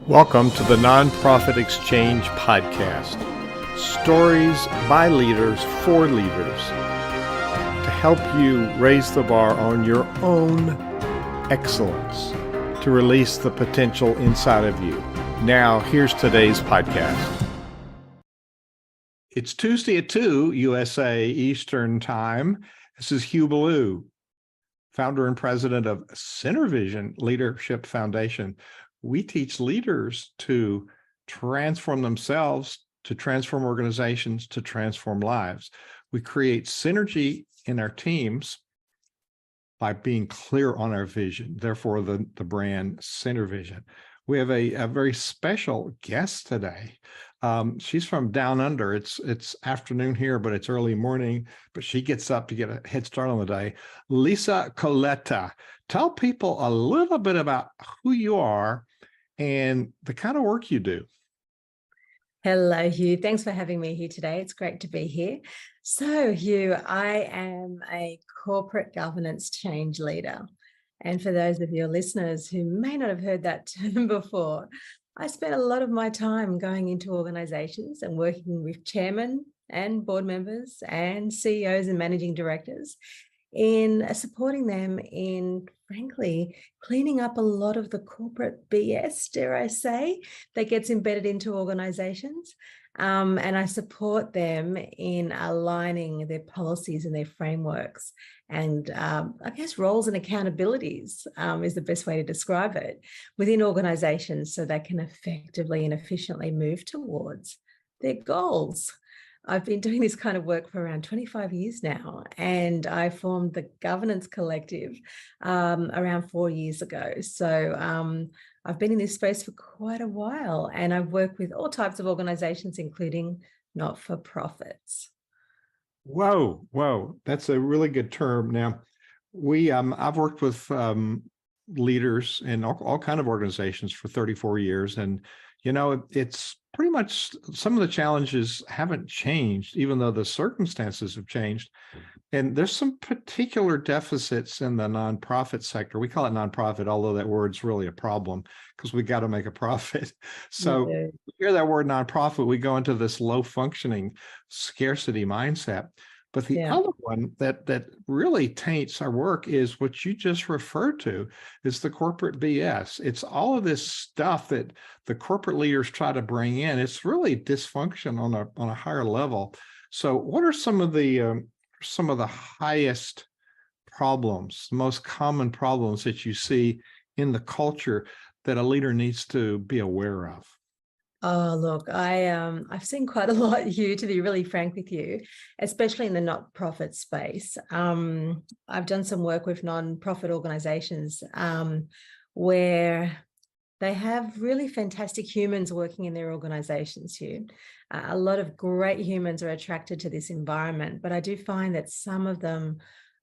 Welcome to the Nonprofit Exchange Podcast. Stories by leaders for leaders to help you raise the bar on your own excellence, to release the potential inside of you. Now, here's today's podcast. It's Tuesday at 2 USA Eastern Time. This is Hugh Ballou, founder and president of CenterVision Leadership Foundation. We teach leaders to transform themselves, to transform organizations, to transform lives. We create synergy in our teams by being clear on our vision, therefore the brand CenterVision. We have a very special guest today. She's from down under. It's afternoon here, but it's early morning, but she gets up to get a head start on the day. Lisa Colletta, tell people a little bit about who you are and the kind of work you do. Hello, Hugh. Thanks for having me here today. It's great to be here. So, Hugh, I am a corporate governance change leader. And for those of your listeners who may not have heard that term before, I spent a lot of my time going into organizations and working with chairmen and board members and CEOs and managing directors in supporting them in, frankly, cleaning up a lot of the corporate BS, dare I say, that gets embedded into organizations. And I support them in aligning their policies and their frameworks and I guess roles and accountabilities is the best way to describe it within organizations so they can effectively and efficiently move towards their goals. I've been doing this kind of work for around 25 years now, and I formed the Governance Collective around 4 years ago. So I've been in this space for quite a while, and I've worked with all types of organizations, including not-for-profits. Whoa, that's a really good term. Now, I've worked with leaders in all kind of organizations for 34 years, and it's pretty much some of the challenges haven't changed, even though the circumstances have changed. And there's some particular deficits in the nonprofit sector. We call it nonprofit, although that word's really a problem because we got to make a profit. So Yeah. we hear that word nonprofit, we go into this low functioning scarcity mindset. But the other one that really taints our work is what you just referred to, is the corporate BS. It's all of this stuff that the corporate leaders try to bring in. It's really dysfunction on a higher level. So what are some of the highest problems, the most common problems that you see in the culture that a leader needs to be aware of? Oh, look, I've seen quite a lot, Hugh, to be really frank with you, especially in the not-profit space. I've done some work with non-profit organizations where they have really fantastic humans working in their organizations, Hugh. A lot of great humans are attracted to this environment, but I do find that some of them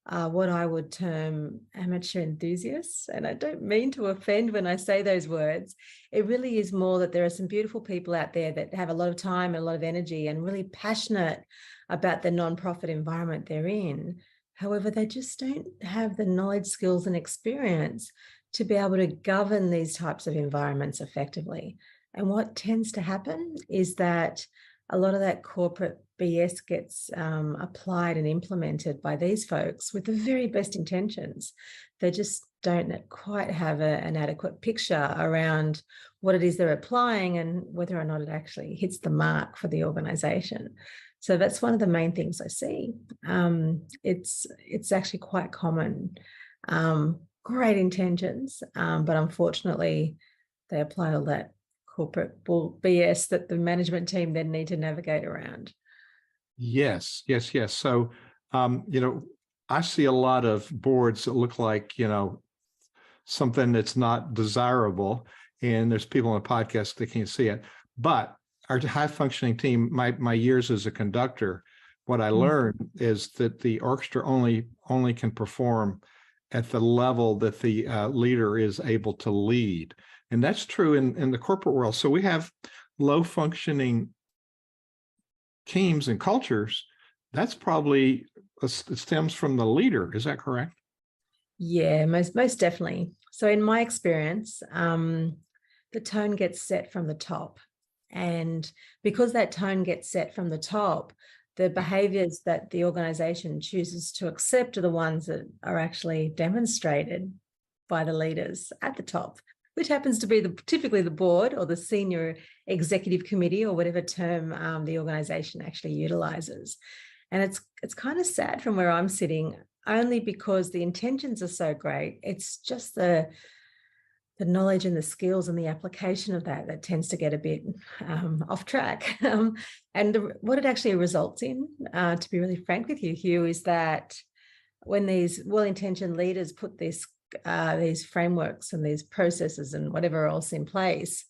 are what I would term amateur enthusiasts. And I don't mean to offend when I say those words. It really is more that there are some beautiful people out there that have a lot of time and a lot of energy and really passionate about the nonprofit environment they're in. However, they just don't have the knowledge, skills, and experience to be able to govern these types of environments effectively. And what tends to happen is that a lot of that corporate BS gets applied and implemented by these folks with the very best intentions. They just don't quite have an adequate picture around what it is they're applying and whether or not it actually hits the mark for the organization. So that's one of the main things I see. It's actually quite common. Great intentions, but unfortunately, they apply all that corporate BS that the management team then need to navigate around. Yes. So, I see a lot of boards that look like, something that's not desirable. And there's people on the podcast that can't see it. But our high functioning team, my years as a conductor, what I learned is that the orchestra only can perform at the level that the leader is able to lead. And that's true in the corporate world. So we have low functioning teams and cultures. That's probably, it stems from the leader. Is that correct? Yeah, most definitely. So in my experience, the tone gets set from the top. And because that tone gets set from the top, the behaviors that the organization chooses to accept are the ones that are actually demonstrated by the leaders at the top, which happens to be typically the board or the senior executive committee or whatever term the organization actually utilizes. And it's kind of sad from where I'm sitting, only because the intentions are so great. It's just the knowledge and the skills and the application of that tends to get a bit off track. What it actually results in, to be really frank with you, Hugh, is that when these well-intentioned leaders put these frameworks and these processes and whatever else in place,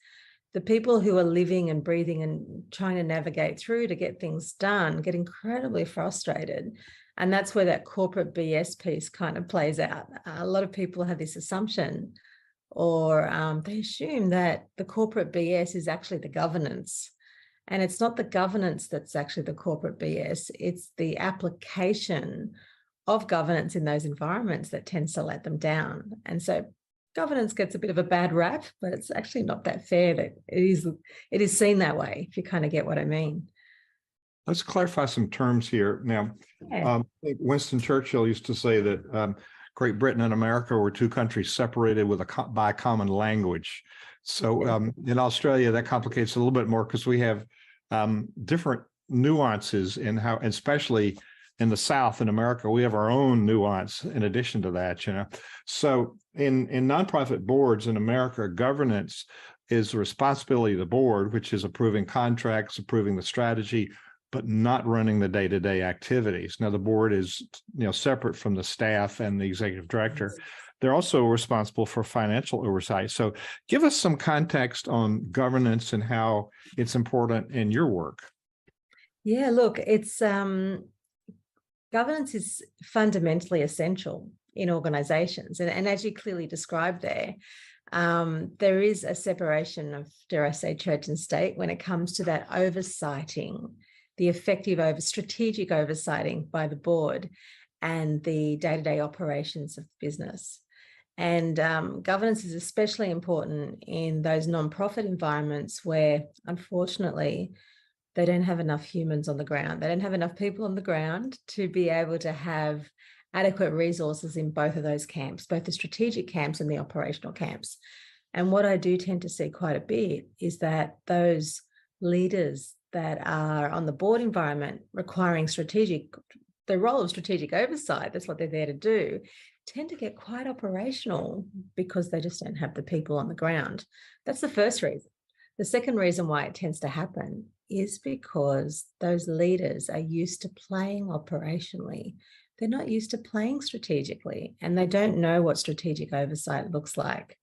the people who are living and breathing and trying to navigate through to get things done get incredibly frustrated. And that's where that corporate BS piece kind of plays out. A lot of people have this assumption, or they assume that the corporate BS is actually the governance. And it's not the governance that's actually the corporate BS. It's the application of governance in those environments that tends to let them down. And so governance gets a bit of a bad rap, but it's actually not that fair that it is seen that way, if you kind of get what I mean. Let's clarify some terms here. Now, Yeah. I think Winston Churchill used to say that Great Britain and America were two countries separated by a common language. So in Australia, that complicates a little bit more because we have different nuances in how, especially in the South in America, we have our own nuance in addition to that, So in nonprofit boards in America, governance is the responsibility of the board, which is approving contracts, approving the strategy, but not running the day-to-day activities. Now, the board is, separate from the staff and the executive director. They're also responsible for financial oversight. So give us some context on governance and how it's important in your work. Yeah, look, it's governance is fundamentally essential in organizations. And as you clearly described there is a separation of, dare I say, church and state when it comes to that oversighting, the effective strategic oversighting by the board and the day-to-day operations of business. And governance is especially important in those nonprofit environments where, unfortunately, they don't have enough humans on the ground. They don't have enough people on the ground to be able to have adequate resources in both of those camps, both the strategic camps and the operational camps. And what I do tend to see quite a bit is that those leaders that are on the board environment requiring the role of strategic oversight, that's what they're there to do, tend to get quite operational because they just don't have the people on the ground. That's the first reason. The second reason why it tends to happen is because those leaders are used to playing operationally. They're not used to playing strategically, and they don't know what strategic oversight looks like.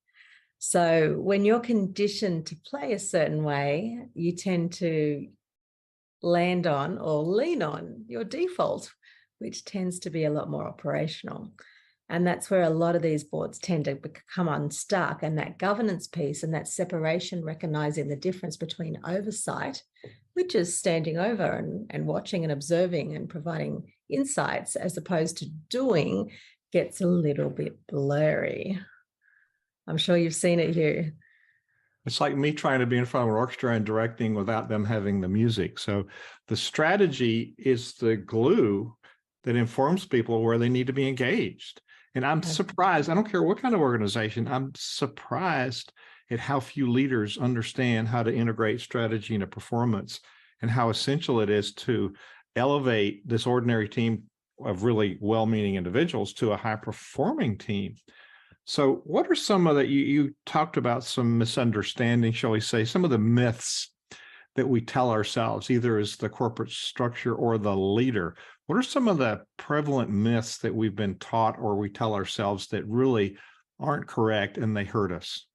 So when you're conditioned to play a certain way, you tend to land on or lean on your default, which tends to be a lot more operational. And that's where a lot of these boards tend to become unstuck. And that governance piece and that separation, recognizing the difference between oversight, which is standing over and watching and observing and providing insights, as opposed to doing, gets a little bit blurry. I'm sure you've seen it here. It's like me trying to be in front of an orchestra and directing without them having the music. So the strategy is the glue that informs people where they need to be engaged. And I'm surprised, I don't care what kind of organization, I'm surprised at how few leaders understand how to integrate strategy into performance and how essential it is to elevate this ordinary team of really well-meaning individuals to a high-performing team. So what are some of that, you talked about some misunderstanding, shall we say, some of the myths that we tell ourselves, either as the corporate structure or the leader. What are some of the prevalent myths that we've been taught or we tell ourselves that really aren't correct and they hurt us?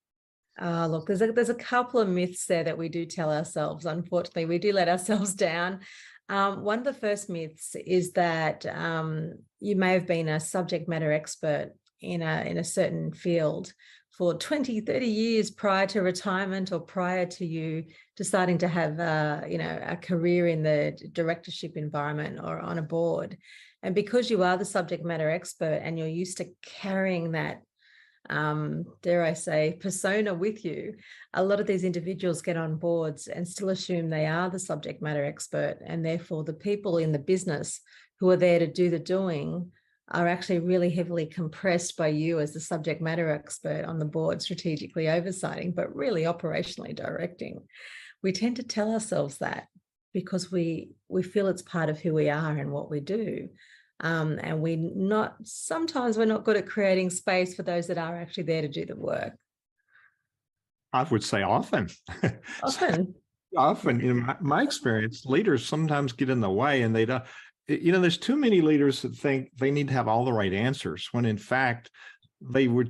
Look, there's a couple of myths there that we do tell ourselves. Unfortunately, we do let ourselves down. One of the first myths is that you may have been a subject matter expert in a certain field for 20, 30 years prior to retirement or prior to you deciding to have a career in the directorship environment or on a board. And because you are the subject matter expert and you're used to carrying that dare I say, persona with you, a lot of these individuals get on boards and still assume they are the subject matter expert, and therefore the people in the business who are there to do the doing are actually really heavily compressed by you as the subject matter expert on the board, strategically oversighting, but really operationally directing. We tend to tell ourselves that because we feel it's part of who we are and what we do. And sometimes we're not good at creating space for those that are actually there to do the work. I would say often. Often. Often, in my experience, leaders sometimes get in the way, and they don't, there's too many leaders that think they need to have all the right answers, when in fact,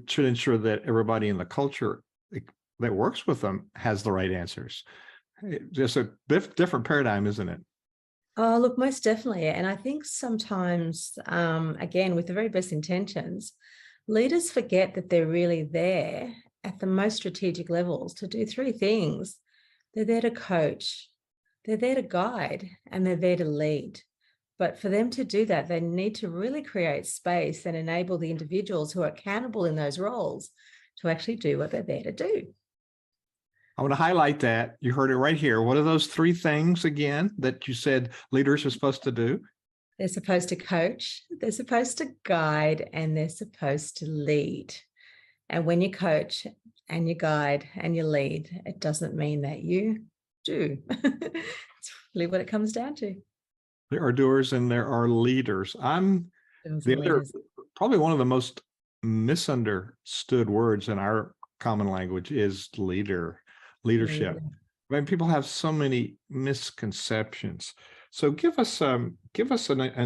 should ensure that everybody in the culture that works with them has the right answers. Just a different paradigm, isn't it? Oh, look, most definitely. And I think sometimes, again, with the very best intentions, leaders forget that they're really there at the most strategic levels to do three things. They're there to coach, they're there to guide, and they're there to lead. But for them to do that, they need to really create space and enable the individuals who are accountable in those roles to actually do what they're there to do. I want to highlight that. You heard it right here. What are those three things again that you said leaders are supposed to do? They're supposed to coach, they're supposed to guide, and they're supposed to lead. And when you coach and you guide and you lead, it doesn't mean that you do. It's really what it comes down to. There are doers and there are leaders. Probably one of the most misunderstood words in our common language is leadership. I mean, people have so many misconceptions. So give us an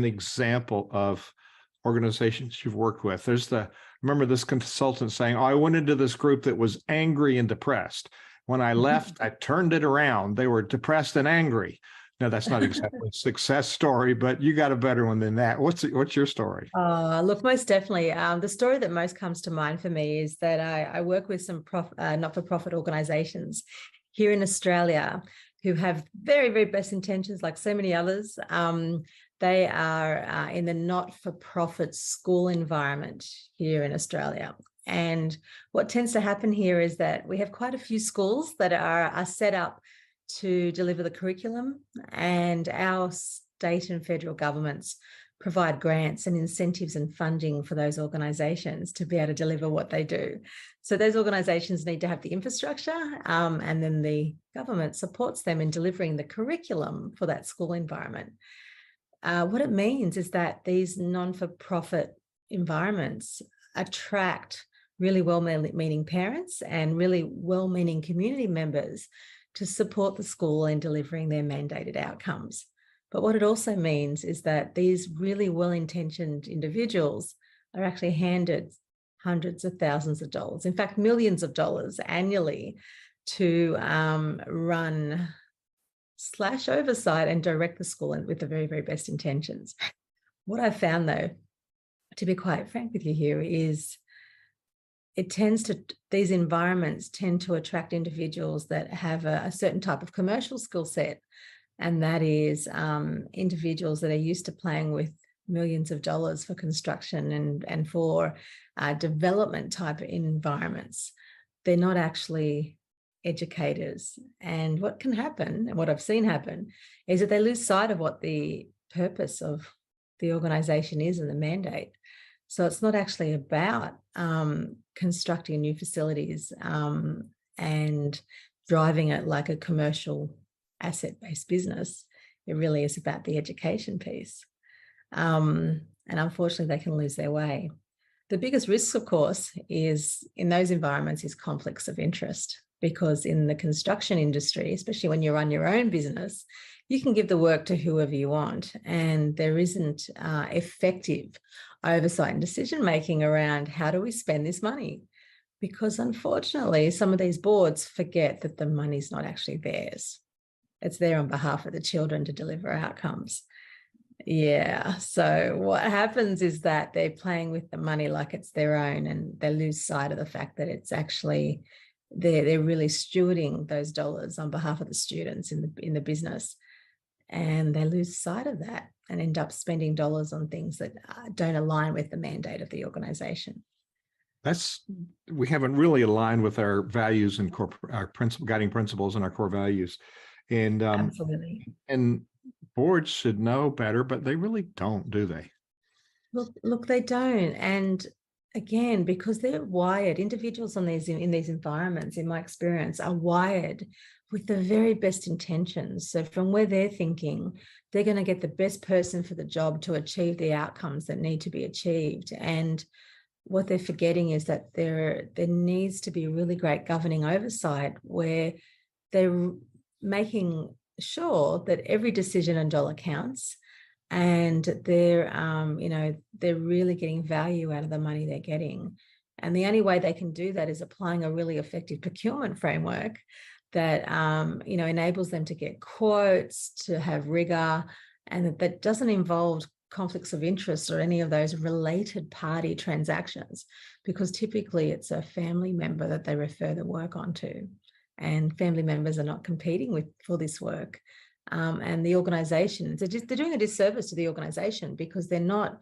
example of organizations you've worked with. Remember this consultant saying, "Oh, I went into this group that was angry and depressed. When I left, I turned it around. They were depressed and angry." Now, that's not exactly a success story, but you got a better one than that. What's your story? Look, most definitely. The story that most comes to mind for me is that I work with some not-for-profit organizations here in Australia who have very, very best intentions, like so many others. They are in the not-for-profit school environment here in Australia. And what tends to happen here is that we have quite a few schools that are set up to deliver the curriculum, and our state and federal governments provide grants and incentives and funding for those organisations to be able to deliver what they do. So those organisations need to have the infrastructure, and then the government supports them in delivering the curriculum for that school environment. What it means is that these non-for-profit environments attract really well-meaning parents and really well-meaning community members to support the school in delivering their mandated outcomes. But what it also means is that these really well-intentioned individuals are actually handed hundreds of thousands of dollars, in fact, millions of dollars annually to run / oversight and direct the school with the very, very best intentions. What I've found, though, to be quite frank with you here, is these environments tend to attract individuals that have a certain type of commercial skill set. And that is individuals that are used to playing with millions of dollars for construction and for development type environments. They're not actually educators. And what can happen, and what I've seen happen, is that they lose sight of what the purpose of the organisation is and the mandate. So it's not actually about constructing new facilities and driving it like a commercial asset-based business. It really is about the education piece. And unfortunately, they can lose their way. The biggest risk, of course, is in those environments is conflicts of interest, because in the construction industry, especially when you run your own business, you can give the work to whoever you want, and there isn't effective oversight and decision-making around how do we spend this money, because unfortunately, some of these boards forget that the money's not actually theirs. It's there on behalf of the children to deliver outcomes. Yeah, so what happens is that they're playing with the money like it's their own, and they lose sight of the fact that it's actually they're really stewarding those dollars on behalf of the students in the business, and they lose sight of that and end up spending dollars on things that don't align with the mandate of the organisation. we haven't really aligned with our values and our guiding principles and our core values. And Absolutely. and boards should know better, but they really don't, do they? Look, they don't. And again, because they're wired, individuals in these environments, in my experience, are wired with the very best intentions. So from where they're thinking, they're going to get the best person for the job to achieve the outcomes that need to be achieved. And what they're forgetting is that there needs to be really great governing oversight where they're making sure that every decision and dollar counts, and they're they're really getting value out of the money they're getting. And the only way they can do that is applying a really effective procurement framework that enables them to get quotes, to have rigor, and that doesn't involve conflicts of interest or any of those related party transactions, because typically it's a family member that they refer the work onto, and family members are not competing for this work. And the organization, they're doing a disservice to the organization because they're not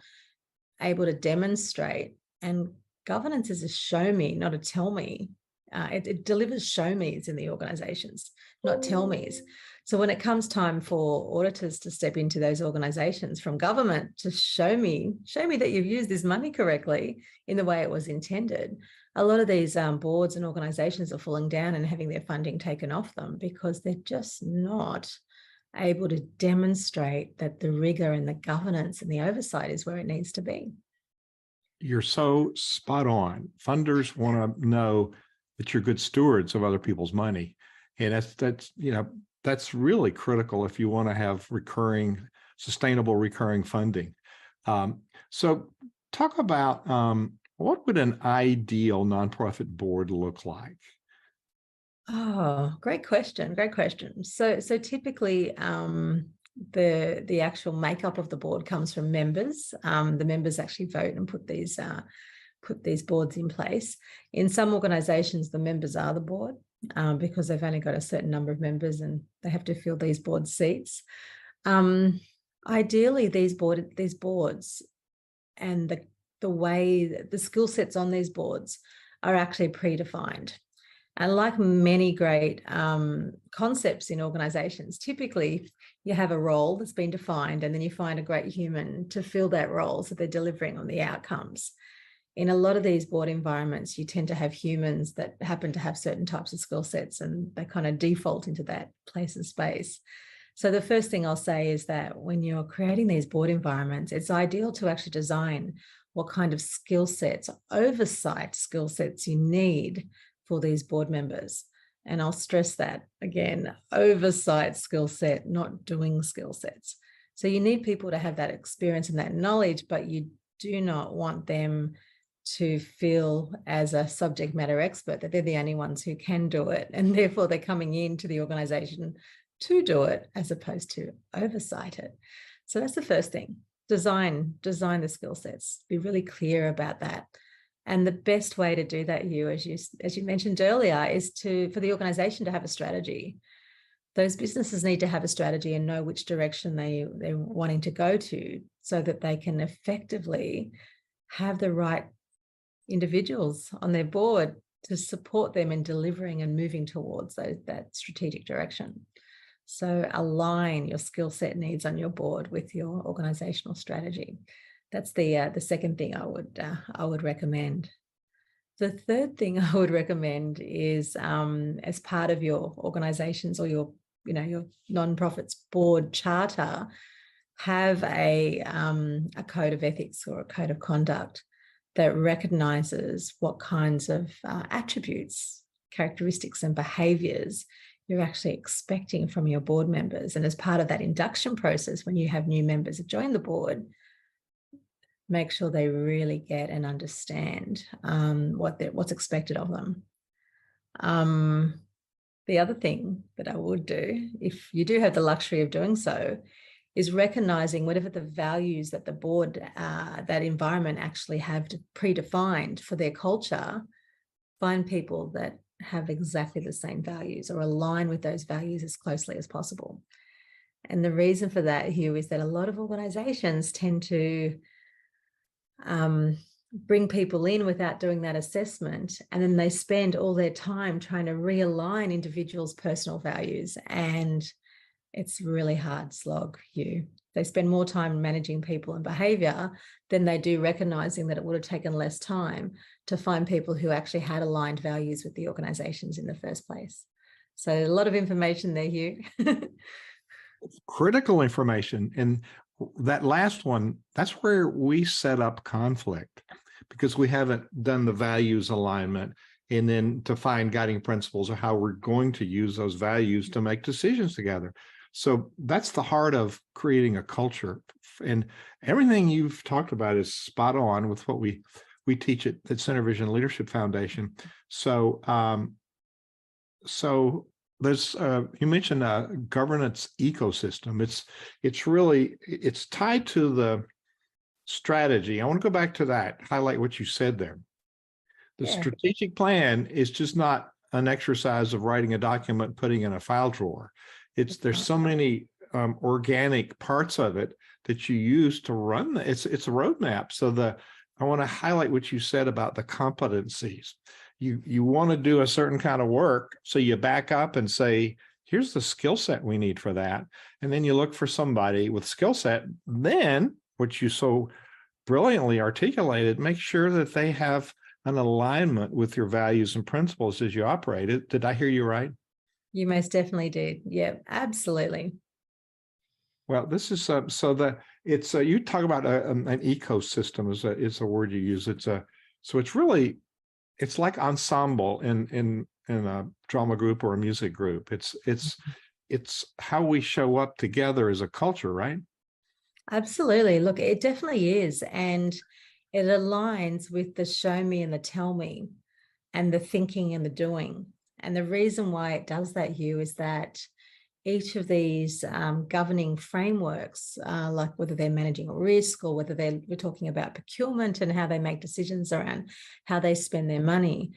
able to demonstrate. And governance is a show me, not a tell me. It delivers show me's in the organizations, not tell me's. So when it comes time for auditors to step into those organizations from government to show me that you've used this money correctly in the way it was intended, a lot of these boards and organizations are falling down and having their funding taken off them because they're just not able to demonstrate that the rigor and the governance and the oversight is where it needs to be. You're so spot on. Funders want to know that you're good stewards of other people's money. And that's really critical if you want to have sustainable recurring funding. So talk about what would an ideal nonprofit board look like? Oh, great question. Great question. So typically the actual makeup of the board comes from members. The members actually vote and put these boards in place. In some organizations, the members are the board because they've only got a certain number of members and they have to fill these board seats. Ideally, these boards and the way the skill sets on these boards are actually predefined. And like many great concepts in organizations, typically you have a role that's been defined and then you find a great human to fill that role so they're delivering on the outcomes. In a lot of these board environments, you tend to have humans that happen to have certain types of skill sets and they kind of default into that place and space. So the first thing I'll say is that when you're creating these board environments, it's ideal to actually design what kind of skill sets, oversight skill sets you need for these board members. And I'll stress that again, oversight skill set, not doing skill sets. So you need people to have that experience and that knowledge, but you do not want them to feel as a subject matter expert that they're the only ones who can do it. And therefore they're coming into the organization to do it as opposed to oversight it. So that's the first thing. Design the skill sets, be really clear about that. And the best way to do that, as you mentioned earlier, is for the organization to have a strategy. Those businesses need to have a strategy and know which direction they're wanting to go to so that they can effectively have the right individuals on their board to support them in delivering and moving towards that strategic direction. So align your skill set needs on your board with your organizational strategy. That's the second thing I would recommend. The third thing I would recommend is as part of your organizations or your nonprofits board charter, have a code of ethics or a code of conduct that recognizes what kinds of attributes, characteristics, and behaviors you're actually expecting from your board members. And as part of that induction process, when you have new members that join the board, make sure they really get and understand what's expected of them. The other thing that I would do, if you do have the luxury of doing so, is recognizing whatever the values that the board, that environment actually have predefined for their culture, find people that have exactly the same values or align with those values as closely as possible. And the reason for that, Hugh, is that a lot of organizations tend to bring people in without doing that assessment, and then they spend all their time trying to realign individuals' personal values, and it's really hard slog. They spend more time managing people and behavior than they do recognizing that it would have taken less time to find people who actually had aligned values with the organizations in the first place. So a lot of information there, Hugh. Critical information. And that last one, that's where we set up conflict, because we haven't done the values alignment and then to find guiding principles of how we're going to use those values to make decisions together. So that's the heart of creating a culture. And everything you've talked about is spot on with what we teach at Center Vision Leadership Foundation. So there's you mentioned a governance ecosystem. It's tied to the strategy. I want to go back to that, highlight what you said there. The strategic plan is just not an exercise of writing a document, putting in a file drawer. There's so many organic parts of it that you use to run. It's a roadmap. So I want to highlight what you said about the competencies. You want to do a certain kind of work, so you back up and say, here's the skill set we need for that. And then you look for somebody with skill set. Then what you so brilliantly articulated, make sure that they have an alignment with your values and principles as you operate it. Did I hear you right? You most definitely did. Yeah, absolutely. Well, this is you talk about an ecosystem is a word you use. So it's like ensemble in a drama group or a music group. It's how we show up together as a culture, right? Absolutely. Look, it definitely is. And it aligns with the show me and the tell me and the thinking and the doing. And the reason why it does that, Hugh, is that each of these governing frameworks, like whether they're managing risk or whether we're talking about procurement and how they make decisions around how they spend their money,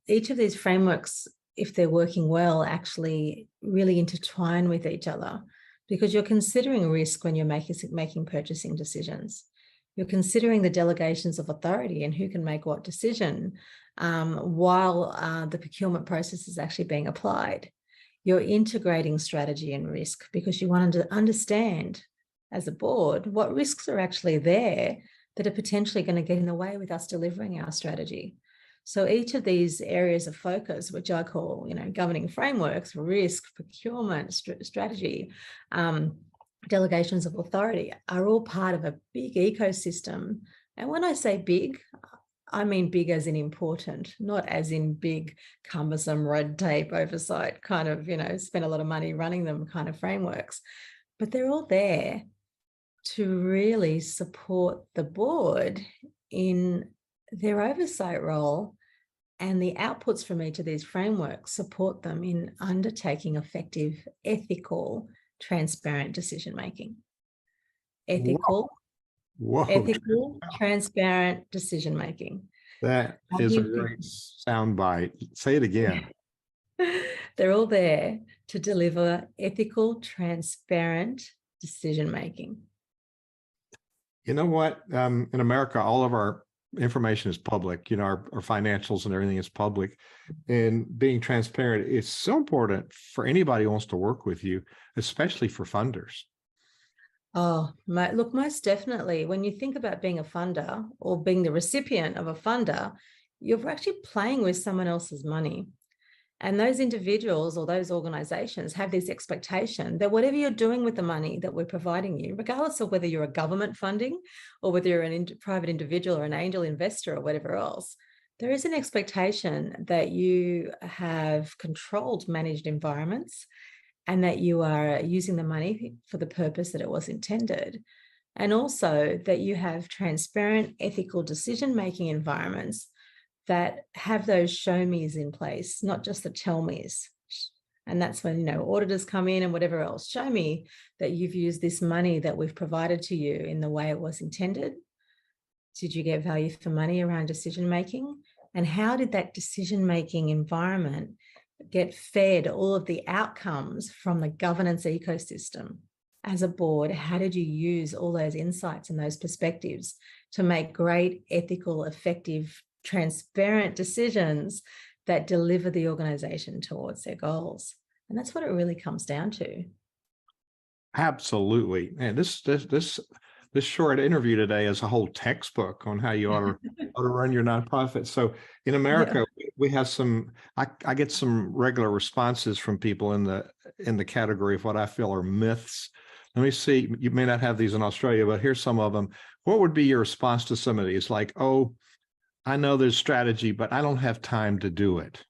each of these frameworks, if they're working well, actually really intertwine with each other, because you're considering risk when you're making purchasing decisions. You're considering the delegations of authority and who can make what decision while the procurement process is actually being applied. You're integrating strategy and risk because you want to understand as a board what risks are actually there that are potentially going to get in the way with us delivering our strategy. So each of these areas of focus, which I call, governing frameworks, risk, procurement, strategy, delegations of authority, are all part of a big ecosystem. And when I say big, I mean big as in important, not as in big, cumbersome red tape oversight kind of, spend a lot of money running them kind of frameworks. But they're all there to really support the board in their oversight role, and the outputs from each of these frameworks support them in undertaking effective, ethical, transparent decision-making. Ethical, transparent decision-making. That is a great soundbite. Say it again. They're all there to deliver ethical, transparent decision-making. You know what? In America, all of our information is public. Our financials and everything is public. And being transparent is so important for anybody who wants to work with you, especially for funders. Oh, look, most definitely. When you think about being a funder or being the recipient of a funder, you're actually playing with someone else's money. And those individuals or those organizations have this expectation that whatever you're doing with the money that we're providing you, regardless of whether you're a government funding or whether you're a private individual or an angel investor or whatever else, there is an expectation that you have controlled, managed environments, and that you are using the money for the purpose that it was intended. And also that you have transparent, ethical decision-making environments that have those show me's in place, not just the tell me's. And that's when, auditors come in and whatever else. Show me that you've used this money that we've provided to you in the way it was intended. Did you get value for money around decision-making? And how did that decision-making environment get fed all of the outcomes from the governance ecosystem? as a board, how did you use all those insights and those perspectives to make great, ethical, effective, transparent decisions that deliver the organization towards their goals? And that's what it really comes down to. Absolutely. And this short interview today is a whole textbook on how you ought to run your nonprofit. So in Yeah. America, we have some, I get some regular responses from people in the category of what I feel are myths. Let me see, you may not have these in Australia, but here's some of them. What would be your response to some of these? Like, oh, I know there's strategy, but I don't have time to do it.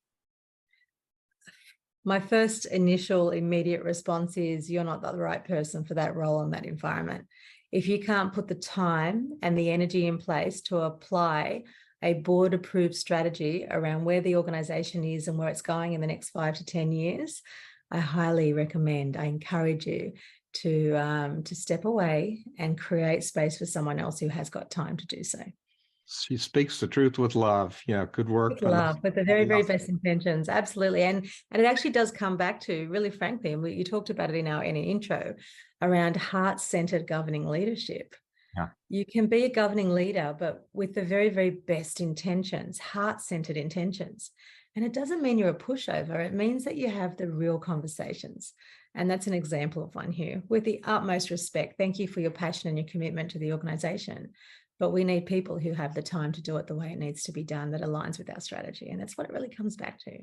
My first initial immediate response is you're not the right person for that role in that environment. If you can't put the time and the energy in place to apply a board approved strategy around where the organization is and where it's going in the next 5 to 10 years, I highly recommend, I encourage you to step away and create space for someone else who has got time to do so. She speaks the truth with love. Yeah, good work. With love, with the very, very best intentions. Absolutely. And it actually does come back to, really frankly, and you talked about it in our intro, around heart-centered governing leadership. Yeah. You can be a governing leader, but with the very, very best intentions, heart-centered intentions. And it doesn't mean you're a pushover. It means that you have the real conversations. And that's an example of one here. With the utmost respect, thank you for your passion and your commitment to the organization. But we need people who have the time to do it the way it needs to be done that aligns with our strategy. And that's what it really comes back to.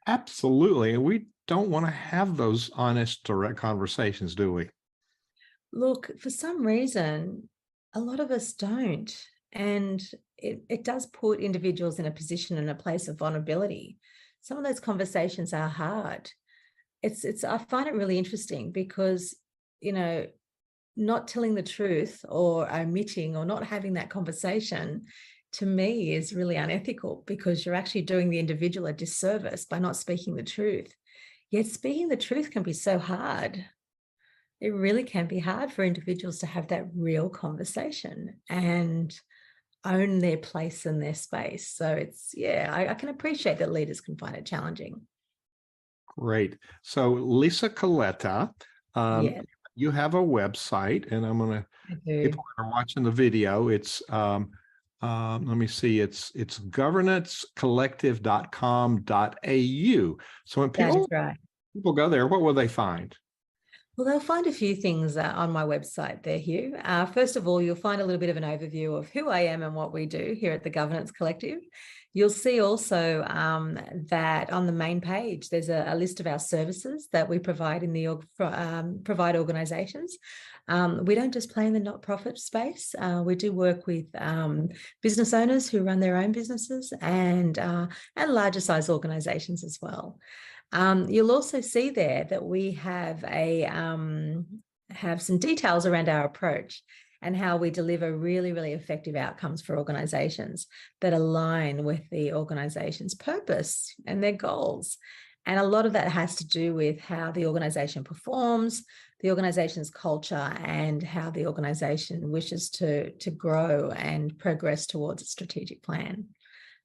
Absolutely. And we don't want to have those honest, direct conversations, do we? Look, for some reason, a lot of us don't. And it does put individuals in a position and a place of vulnerability. Some of those conversations are hard. I find it really interesting because, not telling the truth or omitting or not having that conversation, to me, is really unethical, because you're actually doing the individual a disservice by not speaking the truth. Yet speaking the truth can be so hard. It really can be hard for individuals to have that real conversation and own their place in their space. So I can appreciate that leaders can find it challenging. Great. So Lisa Colletta, Yeah, you have a website, and I'm going to, I do. people that are watching the video, it's, let me see, it's governancecollective.com.au. So when That is right. people go there, what will they find? Well, they'll find a few things on my website there, Hugh. First of all, you'll find a little bit of an overview of who I am and what we do here at the Governance Collective. You'll see also that on the main page, there's a list of our services that we provide in the provide organisations. We don't just play in the not-profit space. We do work with business owners who run their own businesses and larger size organisations as well. You'll also see there that we have have some details around our approach and how we deliver really, really effective outcomes for organizations that align with the organization's purpose and their goals. And a lot of that has to do with how the organization performs, the organization's culture, and how the organization wishes to grow and progress towards its strategic plan.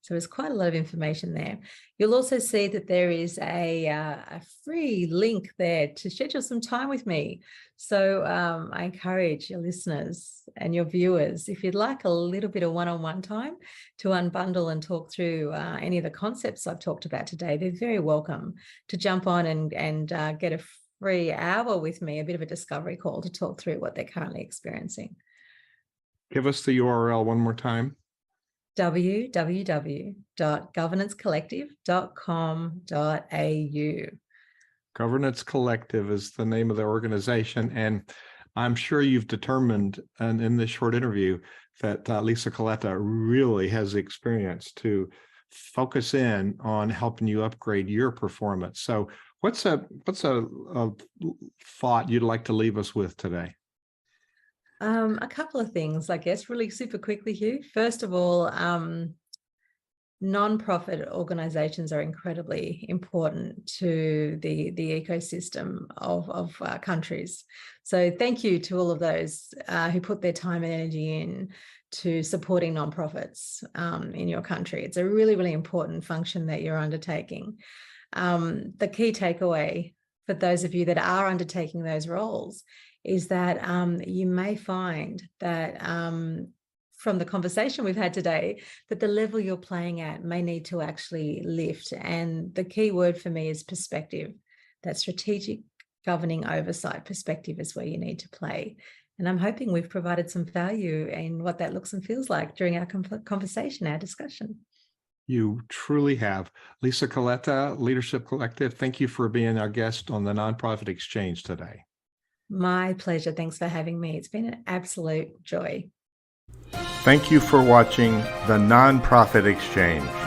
So there's quite a lot of information there. You'll also see that there is a free link there to schedule some time with me. So I encourage your listeners and your viewers, if you'd like a little bit of one-on-one time to unbundle and talk through any of the concepts I've talked about today, they're very welcome to jump on and get a free hour with me, a bit of a discovery call to talk through what they're currently experiencing. Give us the URL one more time. www.governancecollective.com.au. Governance Collective is the name of the organization. And I'm sure you've determined, and in this short interview, that Lisa Colletta really has experience to focus in on helping you upgrade your performance. So what's a thought you'd like to leave us with today? A couple of things, I guess, really super quickly, Hugh. First of all, non-profit organizations are incredibly important to the ecosystem of countries. So thank you to all of those who put their time and energy in to supporting non-profits in your country. It's a really, really important function that you're undertaking. The key takeaway for those of you that are undertaking those roles is that you may find that from the conversation we've had today, that the level you're playing at may need to actually lift. And the key word for me is perspective. That strategic governing oversight perspective is where you need to play. And I'm hoping we've provided some value in what that looks and feels like during our conversation, our discussion. You truly have. Lisa Colletta, Leadership Collective, thank you for being our guest on the Nonprofit Exchange today. My pleasure. Thanks for having me. It's been an absolute joy. Thank you for watching the Nonprofit Exchange.